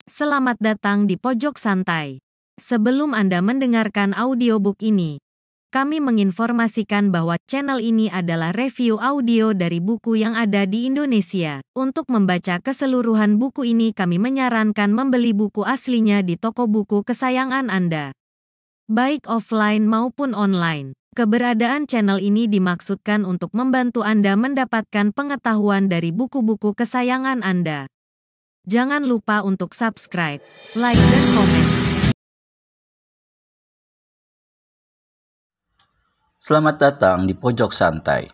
Selamat datang di Pojok Santai. Sebelum Anda mendengarkan audiobook ini, kami menginformasikan bahwa channel ini adalah review audio dari buku yang ada di Indonesia. Untuk membaca keseluruhan buku ini, kami menyarankan membeli buku aslinya di toko buku kesayangan Anda, baik offline maupun online. Keberadaan channel ini dimaksudkan untuk membantu Anda mendapatkan pengetahuan dari buku-buku kesayangan Anda. Jangan lupa untuk subscribe, like, dan komen. Selamat datang di Pojok Santai,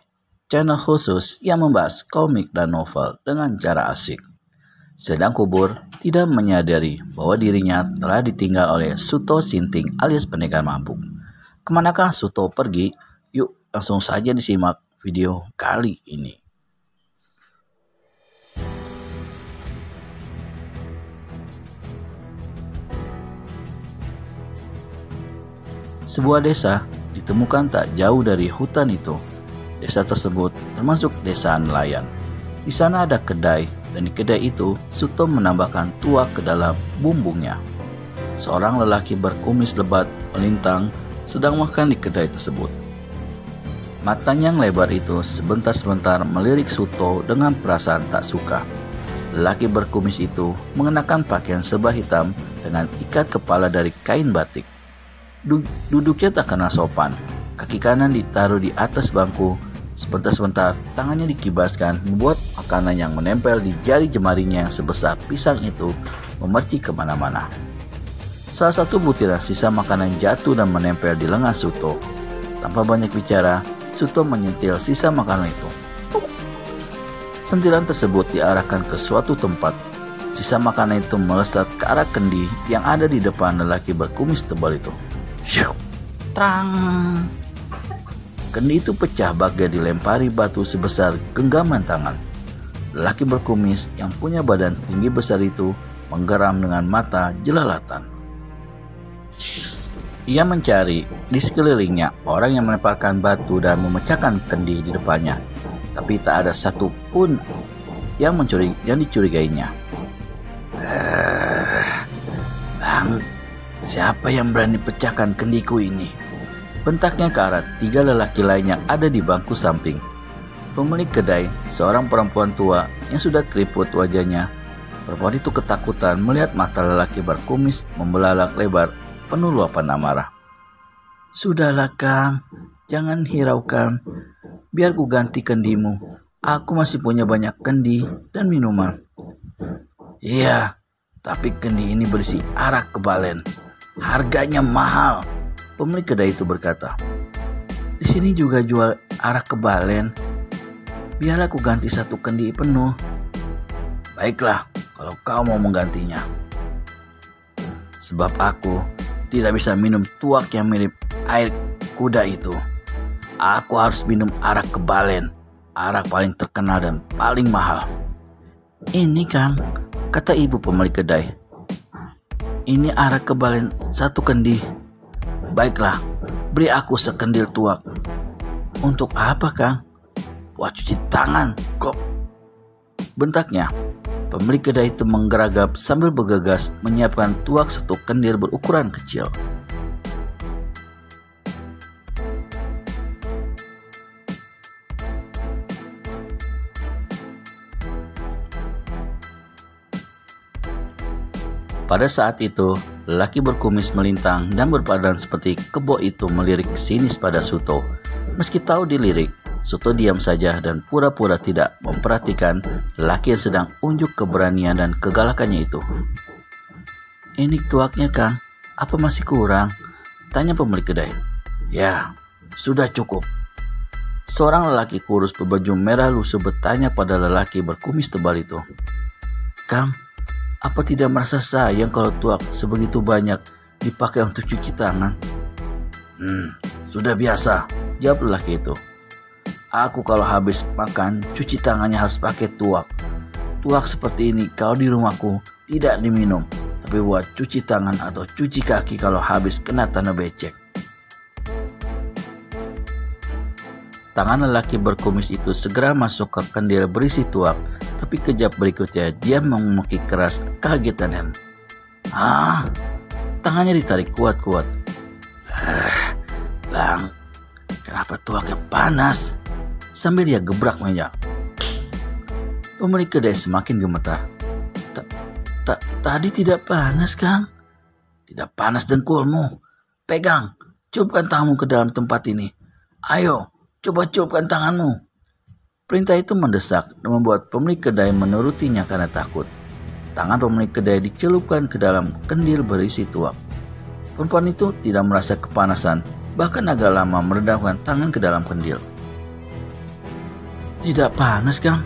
channel khusus yang membahas komik dan novel dengan cara asik. Sedang kubur tidak menyadari bahwa dirinya telah ditinggal oleh Suto Sinting alias pendekar mabuk. Kemanakah Suto pergi? Yuk langsung saja disimak video kali ini. Sebuah desa ditemukan tak jauh dari hutan itu. Desa tersebut termasuk desa nelayan. Di sana ada kedai, dan di kedai itu Suto menambahkan tuak ke dalam bumbungnya. Seorang lelaki berkumis lebat melintang sedang makan di kedai tersebut. Matanya yang lebar itu sebentar-sebentar melirik Suto dengan perasaan tak suka. Lelaki berkumis itu mengenakan pakaian serba hitam dengan ikat kepala dari kain batik. Duduknya tak kenal sopan. Kaki kanan ditaruh di atas bangku. Sebentar-sebentar tangannya dikibaskan, membuat makanan yang menempel di jari jemarinya yang sebesar pisang itu memercik kemana-mana. Salah satu butiran sisa makanan jatuh dan menempel di lengan Suto. Tanpa banyak bicara, Suto menyentil sisa makanan itu. Sentilan tersebut diarahkan ke suatu tempat. Sisa makanan itu melesat ke arah kendi yang ada di depan lelaki berkumis tebal itu. Syuk, trang. Kendi itu pecah bagai dilempari batu sebesar genggaman tangan. Lelaki berkumis yang punya badan tinggi besar itu menggeram dengan mata jelalatan. Ia mencari di sekelilingnya orang yang melemparkan batu dan memecahkan kendi di depannya, tapi tak ada satu pun yang dicurigainya. Bang, siapa yang berani pecahkan kendiku ini? Bentaknya ke arah tiga lelaki lain yang ada di bangku samping. Pemilik kedai, seorang perempuan tua yang sudah keriput wajahnya. Perempuan itu ketakutan melihat mata lelaki berkumis membelalak lebar, penuh luapan amarah. Sudahlah Kang, jangan hiraukan. Biar ku ganti kendimu. Aku masih punya banyak kendi dan minuman. Iya, tapi kendi ini berisi arak kebalen. Harganya mahal. Pemilik kedai itu berkata. Di sini juga jual arak kebalen. Biar aku ganti satu kendi penuh. Baiklah, kalau kau mau menggantinya. Sebab aku tidak bisa minum tuak yang mirip air kuda itu. Aku harus minum arak kebalen, arak paling terkenal dan paling mahal. Ini Kang, kata ibu pemilik kedai. Ini arak kebalen satu kendi. Baiklah, beri aku sekendil tuak. Untuk apa Kang? Buat cuci tangan, kok. Bentaknya. Pemilik kedai itu menggeragap sambil bergegas menyiapkan tuak satu kendil berukuran kecil. Pada saat itu, lelaki berkumis melintang dan berpadan seperti kebo itu melirik sinis pada Suto. Meski tahu dilirik, Suto diam saja dan pura-pura tidak memperhatikan lelaki yang sedang unjuk keberanian dan kegalakannya itu. Ini tuaknya Kang, apa masih kurang? Tanya pemilik kedai. Ya, sudah cukup. Seorang lelaki kurus berbaju merah lusuh bertanya pada lelaki berkumis tebal itu. Kang, apa tidak merasa sayang kalau tuak sebegitu banyak dipakai untuk cuci tangan? Sudah biasa, jawab lelaki itu. Aku kalau habis makan, cuci tangannya harus pakai tuak. Tuak seperti ini kalau di rumahku tidak diminum, tapi buat cuci tangan atau cuci kaki kalau habis kena tanah becek. Tangan lelaki berkumis itu segera masuk ke kendil berisi tuak, tapi kejap berikutnya dia memukik keras kaget dan heran. Tangannya ditarik kuat-kuat. Bang, kenapa tuaknya panas? Sambil dia gebrak meja. Pemilik kedai semakin gemetar. Tadi tidak panas, Kang. Tidak panas dengkulmu. Pegang, cupkan tanganmu ke dalam tempat ini. Ayo, coba cupkan tanganmu. Perintah itu mendesak dan membuat pemilik kedai menurutinya karena takut. Tangan pemilik kedai dicelupkan ke dalam kendil berisi tuak. Perempuan itu tidak merasa kepanasan, bahkan agak lama merendamkan tangan ke dalam kendil. Tidak panas, Kang.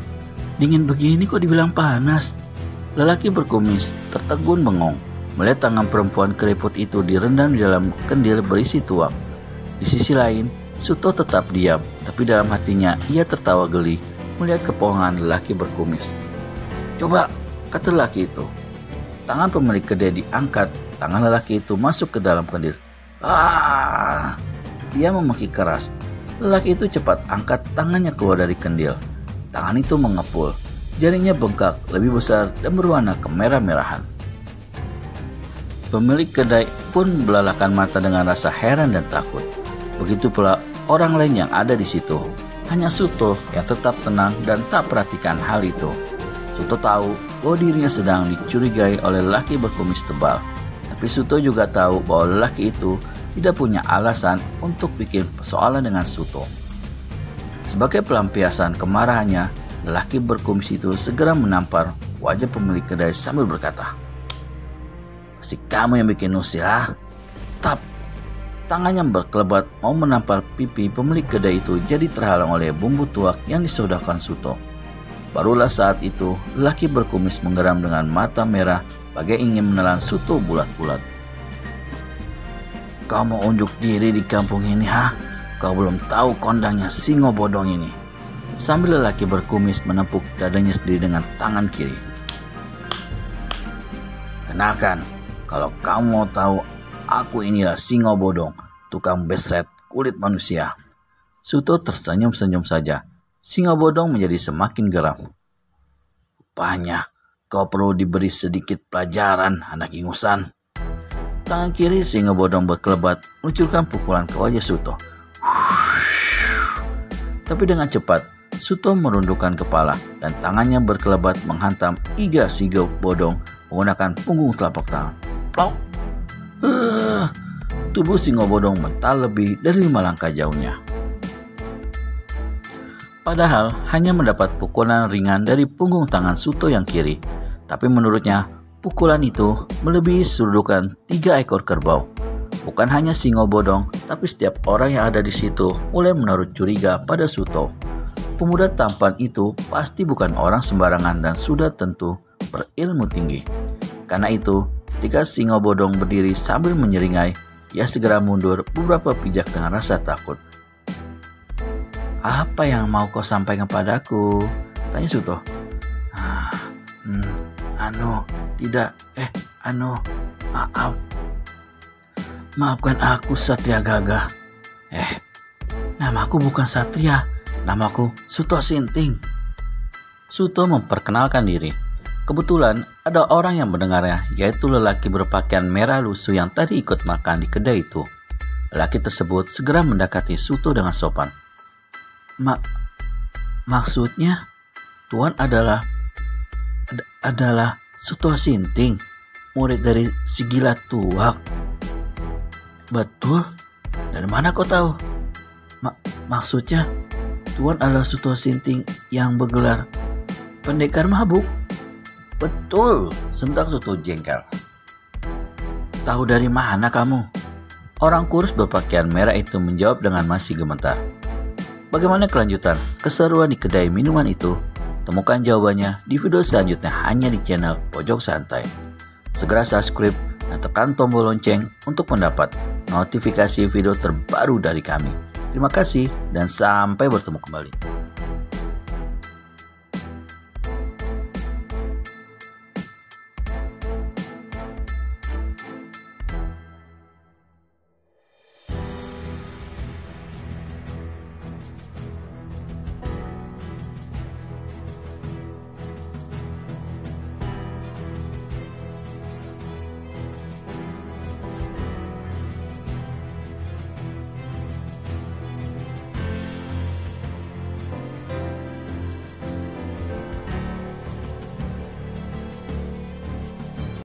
Dingin begini kok dibilang panas? Lelaki berkumis tertegun bengong melihat tangan perempuan keriput itu direndam di dalam kendil berisi tuak. Di sisi lain, Suto tetap diam, tapi dalam hatinya ia tertawa geli melihat kebohongan lelaki berkumis. Coba, kata lelaki itu. Tangan pemilik kedai diangkat, tangan lelaki itu masuk ke dalam kendil. Dia memaki keras. Lelaki itu cepat angkat tangannya keluar dari kendil. Tangan itu mengepul. Jaringnya bengkak, lebih besar dan berwarna kemerah-merahan. Pemilik kedai pun belalakan mata dengan rasa heran dan takut. Begitu pula orang lain yang ada di situ. Hanya Suto yang tetap tenang dan tak perhatikan hal itu. Suto tahu bahwa dirinya sedang dicurigai oleh lelaki berkumis tebal. Tapi Suto juga tahu bahwa lelaki itu tidak punya alasan untuk bikin persoalan dengan Suto. Sebagai pelampiasan kemarahannya, lelaki berkumis itu segera menampar wajah pemilik kedai sambil berkata, "Pasti kamu yang bikin usil, ah?" Tap. Tangannya berkelebat mau menampar pipi pemilik kedai itu jadi terhalang oleh bumbu tuak yang disodorkan Suto. Barulah saat itu lelaki berkumis menggeram dengan mata merah bagai ingin menelan Suto bulat-bulat. "Kau mau unjuk diri di kampung ini, ha? Kau belum tahu kondangnya singo bodong ini." Sambil lelaki berkumis menepuk dadanya sendiri dengan tangan kiri. "Kenalkan, kalau kamu mau tahu, aku inilah singo bodong, tukang beset kulit manusia." Suto tersenyum-senyum saja. Singo bodong menjadi semakin geram. "Rupanya kau perlu diberi sedikit pelajaran, anak ingusan." Tangan kiri singo bodong berkelebat meluncurkan pukulan ke wajah Suto. Tapi dengan cepat Suto merundukkan kepala dan tangannya berkelebat menghantam iga singo bodong menggunakan punggung telapak tangan. Plok! Tubuh singo bodong mental lebih dari 5 langkah jauhnya. Padahal hanya mendapat pukulan ringan dari punggung tangan Suto yang kiri. Tapi menurutnya pukulan itu melebihi sudukan 3 ekor kerbau. Bukan hanya singo bodong, tapi setiap orang yang ada di situ mulai menaruh curiga pada Suto. Pemuda tampan itu pasti bukan orang sembarangan dan sudah tentu berilmu tinggi. Karena itu, ketika singo bodong berdiri sambil menyeringai, ia segera mundur beberapa pijak dengan rasa takut. "Apa yang mau kau sampaikan padaku?" tanya Suto. Maaf. Maafkan aku, Satria Gagah." Namaku bukan Satria. Namaku Suto Sinting." Suto memperkenalkan diri. Kebetulan ada orang yang mendengarnya, yaitu lelaki berpakaian merah lusuh yang tadi ikut makan di kedai itu. Lelaki tersebut segera mendekati Suto dengan sopan. Maksudnya Tuan adalah Suto Sinting, murid dari si gila tuak." "Betul? Dari mana kau tahu?" Maksudnya Tuan adalah Suto Sinting yang bergelar pendekar mabuk." "Betul," sentak Suto jengkel. "Tahu dari mana kamu?" Orang kurus berpakaian merah itu menjawab dengan masih gemetar. Bagaimana kelanjutan keseruan di kedai minuman itu? Temukan jawabannya di video selanjutnya hanya di channel Pojok Santai. Segera subscribe dan tekan tombol lonceng untuk mendapat notifikasi video terbaru dari kami. Terima kasih dan sampai bertemu kembali.